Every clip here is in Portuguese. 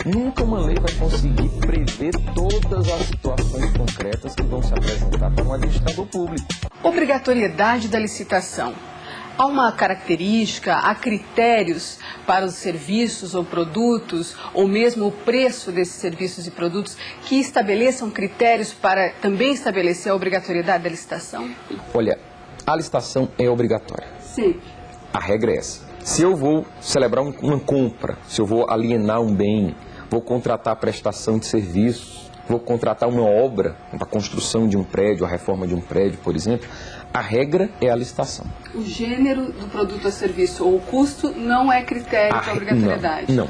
Nunca uma lei vai conseguir prever todas as situações concretas que vão se apresentar para um administrador público. Obrigatoriedade da licitação. Há uma característica, há critérios para os serviços ou produtos, ou mesmo o preço desses serviços e produtos, que estabeleçam critérios para também estabelecer a obrigatoriedade da licitação? Olha, a licitação é obrigatória. Sim. A regra é essa. Se eu vou celebrar uma compra, se eu vou alienar um bem, vou contratar a prestação de serviços, vou contratar uma obra, a construção de um prédio, a reforma de um prédio, por exemplo, a regra é a licitação. O gênero do produto ou serviço ou o custo não é critério de obrigatoriedade? Não.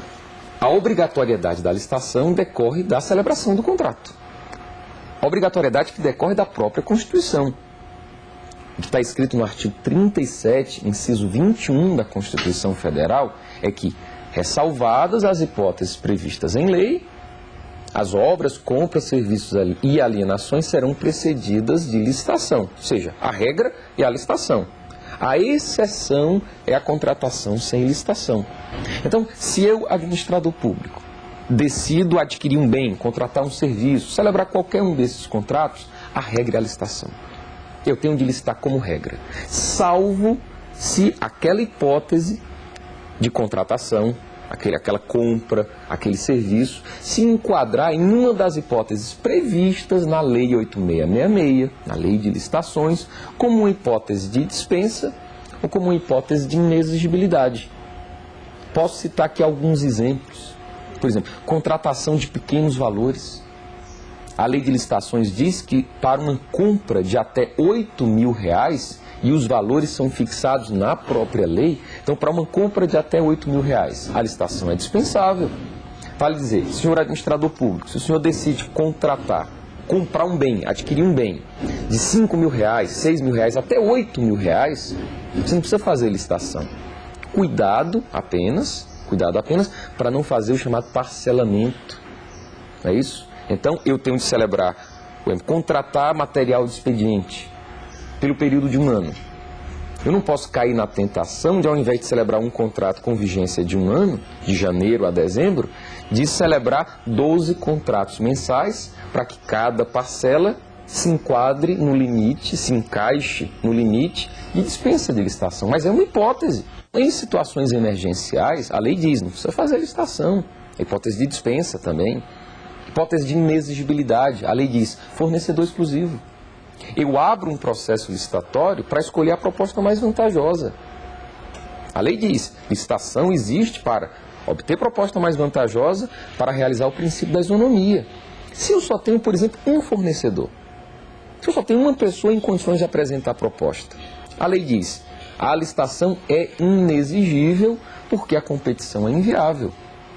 A obrigatoriedade da licitação decorre da celebração do contrato. A obrigatoriedade que decorre da própria Constituição. O que está escrito no artigo 37, inciso 21 da Constituição Federal, é que, ressalvadas as hipóteses previstas em lei, as obras, compras, serviços e alienações serão precedidas de licitação. Ou seja, a regra é a licitação. A exceção é a contratação sem licitação. Então, se eu, administrador público, decido adquirir um bem, contratar um serviço, celebrar qualquer um desses contratos, a regra é a licitação. Eu tenho de licitar como regra, salvo se aquela hipótese de contratação, aquela compra, aquele serviço, se enquadrar em uma das hipóteses previstas na Lei 8666, na Lei de Licitações, como uma hipótese de dispensa ou como uma hipótese de inexigibilidade. Posso citar aqui alguns exemplos. Por exemplo, contratação de pequenos valores. A Lei de Licitações diz que para uma compra de até R$8.000, e os valores são fixados na própria lei, então para uma compra de até R$8.000, a licitação é dispensável. Vale dizer, senhor administrador público, se o senhor decide comprar um bem, adquirir um bem de R$5.000, R$6.000, até R$8.000, você não precisa fazer licitação. Cuidado apenas para não fazer o chamado parcelamento. Não é isso? Então, eu tenho de celebrar, por exemplo, contratar material de expediente pelo período de um ano. Eu não posso cair na tentação de, ao invés de celebrar um contrato com vigência de um ano, de janeiro a dezembro, de celebrar 12 contratos mensais para que cada parcela se enquadre no limite, se encaixe no limite de dispensa de licitação. Mas é uma hipótese. Em situações emergenciais, a lei diz, não precisa fazer licitação. A hipótese de dispensa também. Hipótese de inexigibilidade, a lei diz, fornecedor exclusivo. Eu abro um processo licitatório para escolher a proposta mais vantajosa. A lei diz, licitação existe para obter proposta mais vantajosa para realizar o princípio da isonomia. Se eu só tenho, por exemplo, um fornecedor, se eu só tenho uma pessoa em condições de apresentar a proposta, a lei diz, a licitação é inexigível porque a competição é inviável.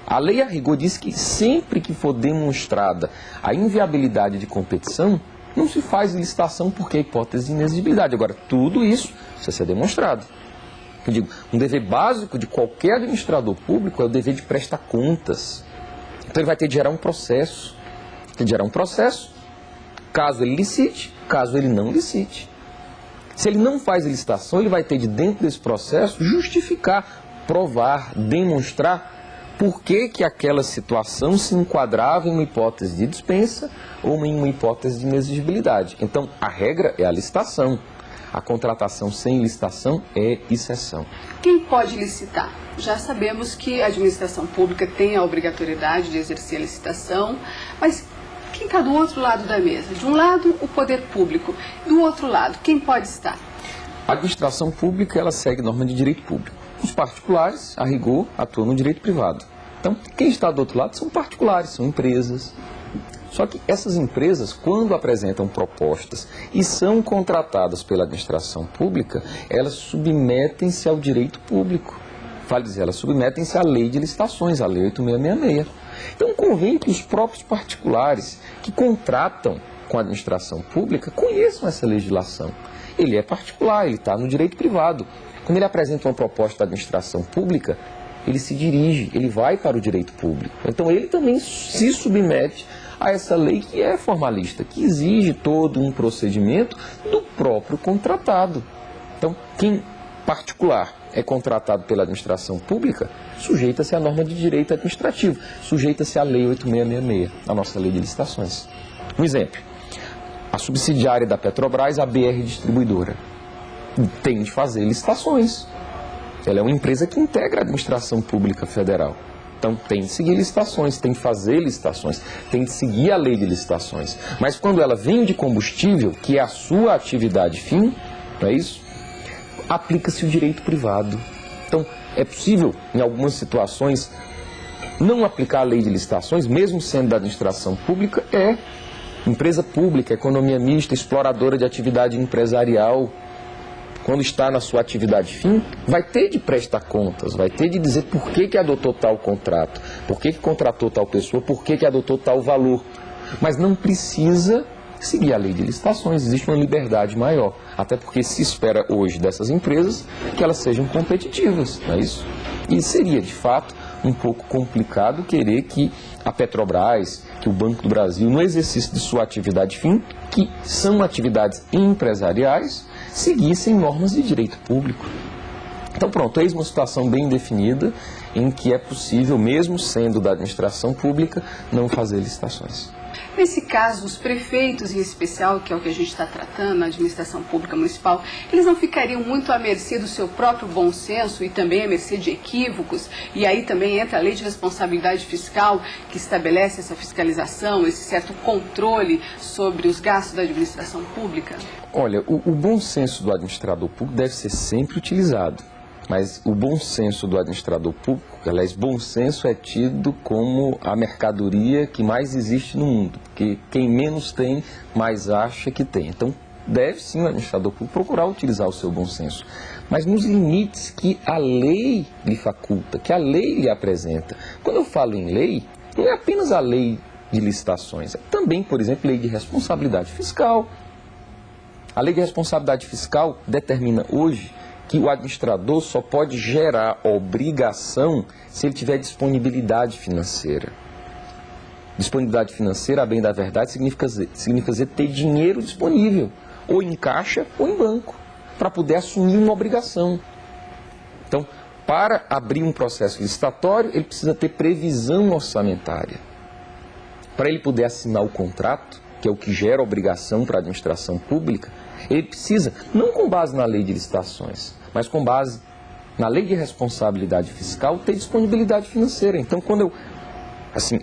A lei a rigor diz que sempre que for demonstrada a inviabilidade de competição, não se faz licitação porque é hipótese de inexigibilidade. Agora, tudo isso precisa ser demonstrado. Eu digo, um dever básico de qualquer administrador público é o dever de prestar contas. Então ele vai ter de gerar um processo. Tem de gerar um processo, caso ele licite, caso ele não licite. Se ele não faz licitação, ele vai ter de, dentro desse processo, justificar, provar, demonstrar por que aquela situação se enquadrava em uma hipótese de dispensa ou em uma hipótese de inexigibilidade. Então, a regra é a licitação. A contratação sem licitação é exceção. Quem pode licitar? Já sabemos que a administração pública tem a obrigatoriedade de exercer a licitação, mas quem está do outro lado da mesa? De um lado, o poder público. Do outro lado, quem pode estar? A administração pública, ela segue norma de direito público. Os particulares, a rigor, atuam no direito privado. Então, quem está do outro lado são particulares, são empresas. Só que essas empresas, quando apresentam propostas e são contratadas pela administração pública, elas submetem-se ao direito público. Vale dizer, elas submetem-se à lei de licitações, à lei 8666. Então, convém que os próprios particulares que contratam com a administração pública conheçam essa legislação. Ele é particular, ele está no direito privado. Quando ele apresenta uma proposta da administração pública, ele se dirige, ele vai para o direito público. Então ele também se submete a essa lei que é formalista, que exige todo um procedimento do próprio contratado. Então, quem particular é contratado pela administração pública, sujeita-se à norma de direito administrativo, sujeita-se à Lei 8666, a nossa lei de licitações. Um exemplo, a subsidiária da Petrobras, a BR Distribuidora, tem de fazer licitações. Ela é uma empresa que integra a administração pública federal. Então tem de seguir licitações, tem de fazer licitações, tem de seguir a lei de licitações. Mas quando ela vende combustível, que é a sua atividade fim, não é isso? Aplica-se o direito privado. Então é possível, em algumas situações, não aplicar a lei de licitações, mesmo sendo da administração pública, empresa pública, economia mista, exploradora de atividade empresarial. Quando está na sua atividade fim, vai ter de prestar contas, vai ter de dizer por que adotou tal contrato, por que contratou tal pessoa, por que adotou tal valor. Mas não precisa seguir a lei de licitações, existe uma liberdade maior. Até porque se espera hoje dessas empresas que elas sejam competitivas, não é isso? E seria, de fato, um pouco complicado querer que a Petrobras, que o Banco do Brasil, no exercício de sua atividade fim, que são atividades empresariais, seguissem normas de direito público. Então pronto, eis uma situação bem definida em que é possível, mesmo sendo da administração pública, não fazer licitações. Nesse caso, os prefeitos, em especial, que é o que a gente está tratando, a administração pública municipal, eles não ficariam muito à mercê do seu próprio bom senso e também à mercê de equívocos? E aí também entra a lei de responsabilidade fiscal, que estabelece essa fiscalização, esse certo controle sobre os gastos da administração pública? Olha, o bom senso do administrador público deve ser sempre utilizado. Mas o bom senso do administrador público, aliás, bom senso é tido como a mercadoria que mais existe no mundo, porque quem menos tem, mais acha que tem. Então, deve sim o administrador público procurar utilizar o seu bom senso, mas nos limites que a lei lhe faculta, que a lei lhe apresenta. Quando eu falo em lei, não é apenas a lei de licitações, é também, por exemplo, lei de responsabilidade fiscal. A lei de responsabilidade fiscal determina hoje que o administrador só pode gerar obrigação se ele tiver disponibilidade financeira. Disponibilidade financeira, a bem da verdade, significa dizer ter dinheiro disponível, ou em caixa ou em banco, para poder assumir uma obrigação. Então, para abrir um processo licitatório, ele precisa ter previsão orçamentária. Para ele poder assinar o contrato, que é o que gera obrigação para a administração pública, ele precisa, não com base na lei de licitações, mas com base na lei de responsabilidade fiscal, ter disponibilidade financeira. Então, quando eu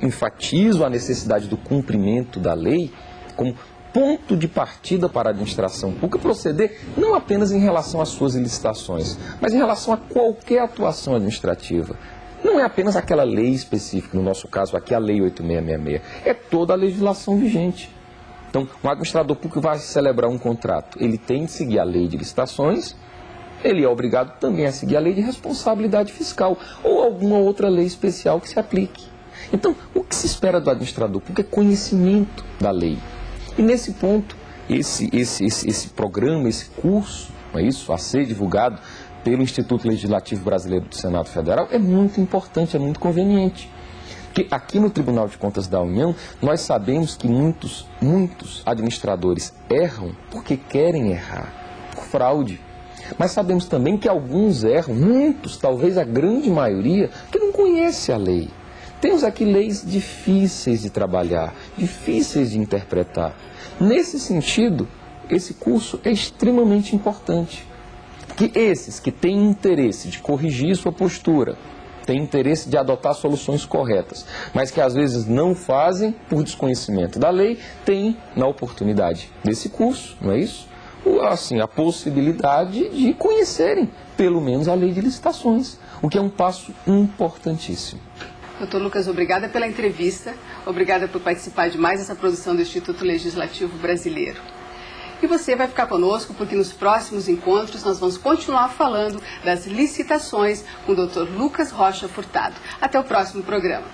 enfatizo a necessidade do cumprimento da lei como ponto de partida para a administração pública proceder não apenas em relação às suas licitações, mas em relação a qualquer atuação administrativa. Não é apenas aquela lei específica, no nosso caso aqui a Lei 8666, é toda a legislação vigente. Então, um administrador público vai celebrar um contrato, ele tem de seguir a lei de licitações, ele é obrigado também a seguir a lei de responsabilidade fiscal ou alguma outra lei especial que se aplique. Então, o que se espera do administrador público é conhecimento da lei. E nesse ponto, esse programa, esse curso, não é isso, a ser divulgado pelo Instituto Legislativo Brasileiro do Senado Federal, é muito importante, é muito conveniente. Porque aqui no Tribunal de Contas da União, nós sabemos que muitos administradores erram porque querem errar, por fraude. Mas sabemos também que alguns erram, muitos, talvez a grande maioria, que não conhece a lei. Temos aqui leis difíceis de trabalhar, difíceis de interpretar. Nesse sentido, esse curso é extremamente importante. Porque esses que têm interesse de corrigir sua postura, têm interesse de adotar soluções corretas, mas que às vezes não fazem por desconhecimento da lei, têm, na oportunidade desse curso, não é isso? Assim, a possibilidade de conhecerem, pelo menos, a lei de licitações, o que é um passo importantíssimo. Doutor Lucas, obrigada pela entrevista, obrigada por participar de mais essa produção do Instituto Legislativo Brasileiro. E você vai ficar conosco porque nos próximos encontros nós vamos continuar falando das licitações com o Dr. Lucas Rocha Furtado. Até o próximo programa.